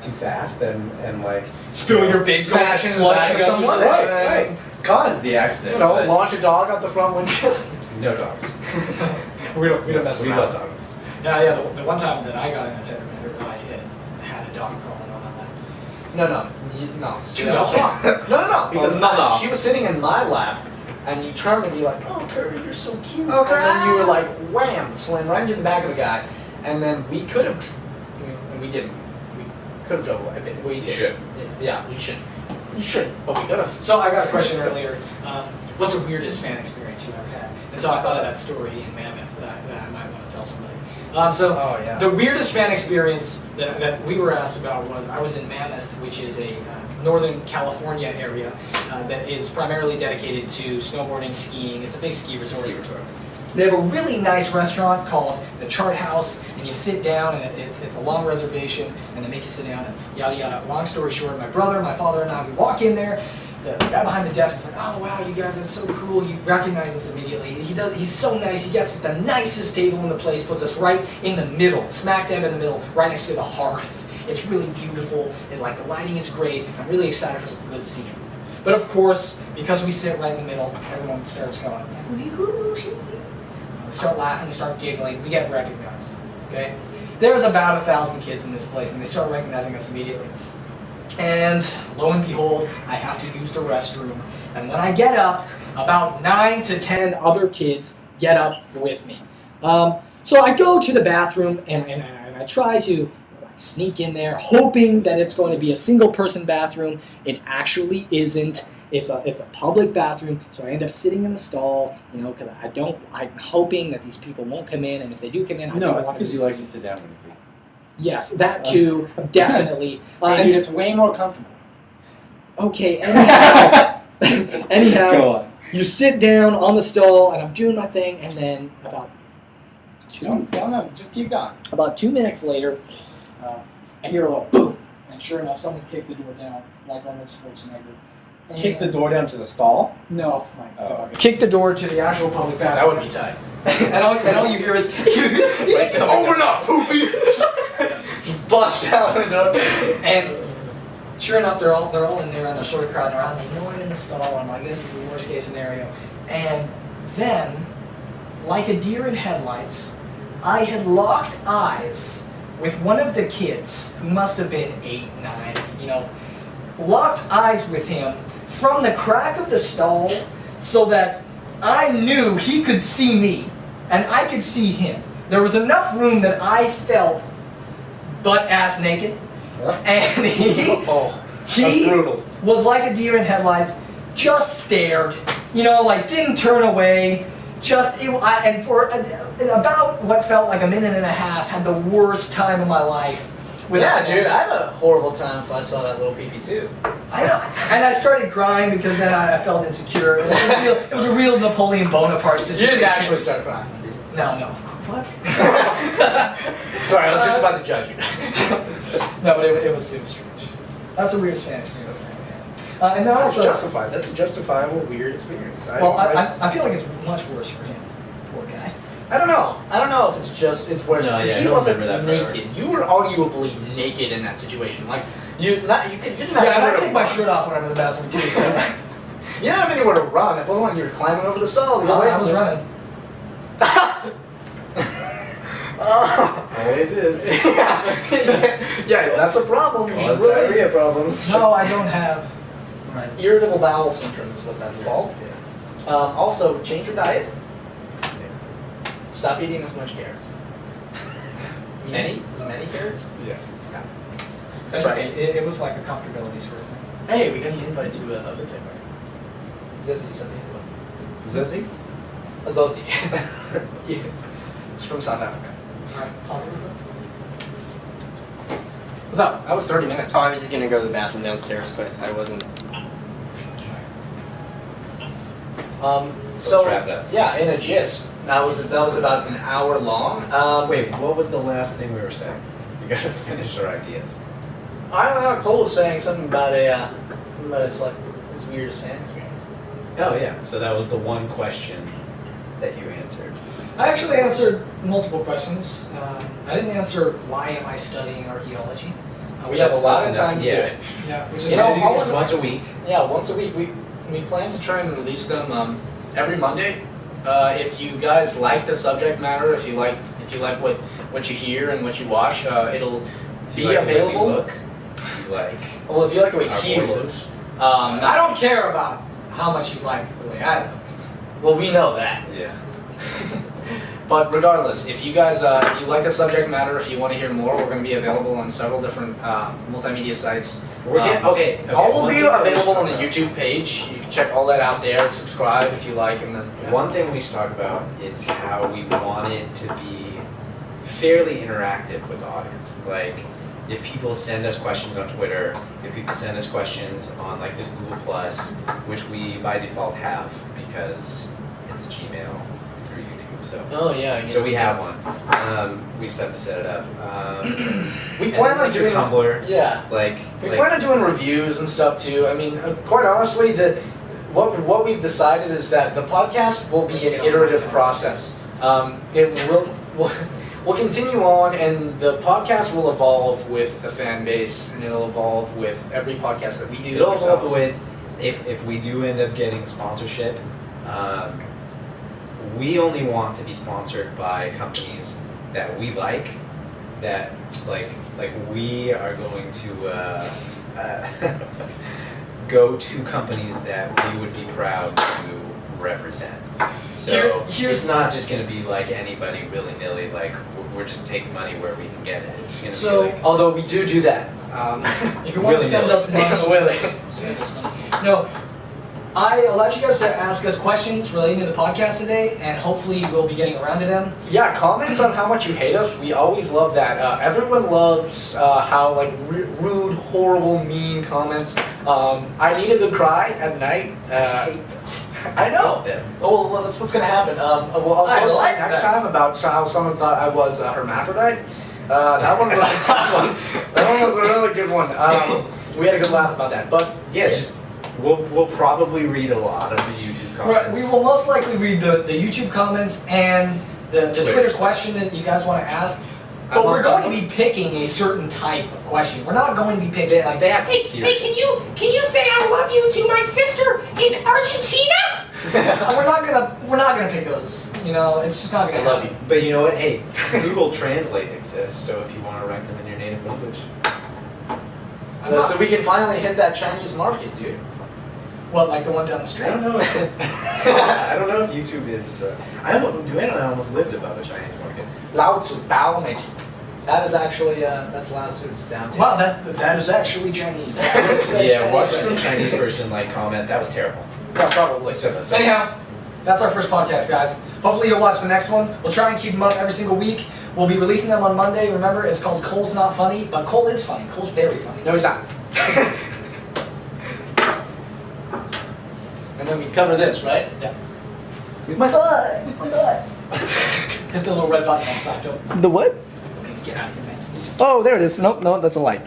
too fast and like spill your big smash passion slush into someone. Right. Cause the accident. You know, launch a dog out the front windshield. No dogs. we don't mess We around. love dogs. Yeah. The one time that I got in a fender bender, I had a dog crawling on my lap. No. Two That was dogs. wrong. No. Because no. she was sitting in my lap, and you turned and be like, "Oh, Curry, you're so cute." Oh, and then you were like, wham, slam right into the back of the guy, and then we could have, and we didn't. We could have drove away. We did. You should. Yeah, we should. You should, but we could have. So I got a question earlier. What's the weirdest fan experience you ever had? And so I thought of that story in Mammoth that I might want to tell somebody. The weirdest fan experience that we were asked about was I was in Mammoth, which is a Northern California area that is primarily dedicated to snowboarding, skiing. It's a big ski resort. They have a really nice restaurant called the Chart House, and you sit down, and it's a long reservation, and they make you sit down, and yada yada. Long story short, my brother, my father, and I, we walk in there. The guy behind the desk was like, "Oh wow, you guys, that's so cool." He recognized us immediately. He's so nice. He gets us the nicest table in the place, puts us right in the middle, smack dab in the middle, right next to the hearth. It's really beautiful, and like the lighting is great. I'm really excited for some good seafood. But of course, because we sit right in the middle, everyone starts going, they start laughing, start giggling, we get recognized, okay? There's about 1,000 kids in this place, and they start recognizing us immediately. And lo and behold, I have to use the restroom. And when I get up, about 9 to 10 other kids get up with me. So I go to the bathroom, and I try to sneak in there, hoping that it's going to be a single-person bathroom. It actually isn't. It's a public bathroom, so I end up sitting in the stall, you know, because I'm hoping that these people won't come in, and if they do come in, I don't want to because you like to sit down when you pee. Yes, that too, definitely. Dude, it's way more comfortable. Okay, anyhow, Go on. you sit down on the stall, and I'm doing my thing, and then about Just keep going. About 2 minutes later, I hear a little boom, and sure enough, someone kicked the door down, like Arnold Schwarzenegger. Kick the door down to the stall? No. Oh. Kick the door to the actual public bathroom. That would be tight. and all you hear is, Open up, poopy! bust out the door. And sure enough, they're all in there, and they're sort of crowding around. They know I'm in the stall. I'm like, this is the worst case scenario. And then, like a deer in headlights, I had locked eyes with one of the kids, who must have been 8, 9, you know, locked eyes with him from the crack of the stall so that I knew he could see me and I could see him. There was enough room that I felt butt-ass naked, and he was like a deer in headlights, just stared, you know, like didn't turn away, and for about what felt like a minute and a half, had the worst time of my life. Yeah, dude, I had a horrible time if I saw that little peepee too. I know, and I started crying because then I felt insecure. It was a real Napoleon Bonaparte situation. You didn't actually start crying. No, what? Sorry, I was just about to judge you. No, but it was strange. That's the weirdest fan experience I had. And then also, justified. That's a justifiable weird experience. I feel like it's much worse for him. Poor guy. I don't know if it's worse. No, yeah, he I wasn't remember that naked. You were arguably naked in that situation. Like you didn't have Yeah, and anywhere I to take my run. shirt off when I'm in the bathroom too. So You didn't have anywhere to run. It wasn't like you were climbing over the stall. I was running. Always is. Yeah, that's a problem. You should Cause really diarrhea problems. No, I don't have. Right. irritable bowel syndrome is what that's called. Yeah. Also, change your diet. Stop eating as much carrots. Many carrots? Yes. Yeah. That's okay. It was like a comfortability sort of thing. Hey, we got an invite to a birthday party. Zezzy sent me Zezzy? a Zozzy. Yeah. It's from South Africa. Alright, pause it real quick. What's up? That was 30 minutes. Oh, I was just gonna go to the bathroom downstairs, but I wasn't. So Let's wrap that. yeah, in a gist, that was about an hour long. Wait, what was the last thing we were saying? We gotta finish our ideas. I don't know. Cole was saying something about it's like his weirdest fan experience. Oh yeah, so that was the one question that you answered. I actually answered multiple questions. I didn't answer why am I studying archaeology. We have a lot of That's time to do yeah. it. Yeah, which is You So know, we do this once a week. Yeah, once a week. We plan to try and release them every Monday. If you guys like the subject matter, if you like what you hear and what you watch, it'll If you be like the way we available. look, if you like Well, if you like the way our he voices. looks, I don't care about how much you like the way I look. Well, we know that. Yeah. But regardless, if you guys, if you like the subject matter, if you want to hear more, we're going to be available on several different multimedia sites. We're getting okay. All will one be thing that we available should on the talk about. YouTube page. You can check all that out there. Subscribe if you like, and then yeah. One thing we should talk about is how we want it to be fairly interactive with the audience. Like, if people send us questions on Twitter, if people send us questions on like the Google Plus, which we by default have because it's a Gmail through YouTube. So. Oh yeah. I guess So we have one. We just have to set it up. We and plan then, on like, your doing Tumblr. Yeah. We plan on doing reviews and stuff too. I mean, quite honestly, what we've decided is that the podcast will be an iterative process. It will continue on, and the podcast will evolve with the fan base, and it'll evolve with every podcast that we do. It'll evolve ourselves. with if we do end up getting sponsorship. We only want to be sponsored by companies that we like. That like we are going to go to companies that we would be proud to represent. So Here's it's not just going to be like anybody willy-nilly, like we're just taking money where we can get it. It's going to So- be like, Although we do that. If you want to send us money, Willy. send us money. No, I allowed you guys to ask us questions relating to the podcast today, and hopefully we'll be getting around to them. Yeah, comments on how much you hate us. We always love that. Everyone loves how like rude, horrible, mean comments. I need a good cry at night. I know. them. Oh well, that's what's gonna happen. Well, I'll I post like next that. time about how someone thought I was a hermaphrodite. That one was a good one. That one was a really good one. We had a good laugh about that. But Yeah, just we'll probably read a lot of the YouTube comments. We will most likely read the YouTube comments and the Twitter question that you guys want to ask. But we're going to be picking a certain type of question. We're not going to be picking like They have to Hey, see hey, it. can you say I love you to my sister in Argentina? we're not gonna pick those. You know, it's just not gonna. I love you. But you know what? Hey, Google Translate exists, so if you want to rank them in your native language. so we can finally hit that Chinese market, dude. What, like the one down the I street? don't know. I don't know if YouTube is. Duane and I almost lived above the Chinese market. Lao Tzu Bao Meiji. That is actually that's Lao Tzu's down. Wow, that is actually Chinese. Yeah, watch some Chinese person like comment. That was terrible. Yeah, probably. So that's Anyhow, that's our first podcast, guys. Hopefully you'll watch the next one. We'll try and keep them up every single week. We'll be releasing them on Monday. Remember, it's called Cole's Not Funny, but Cole is funny. Cole's very funny. No, he's not. And then we cover this, right? Yeah. With my butt. With my butt. Hit the little red button on the side. Don't. The what? Okay, get out of here, man. Oh, there it is. Nope, no, that's a light.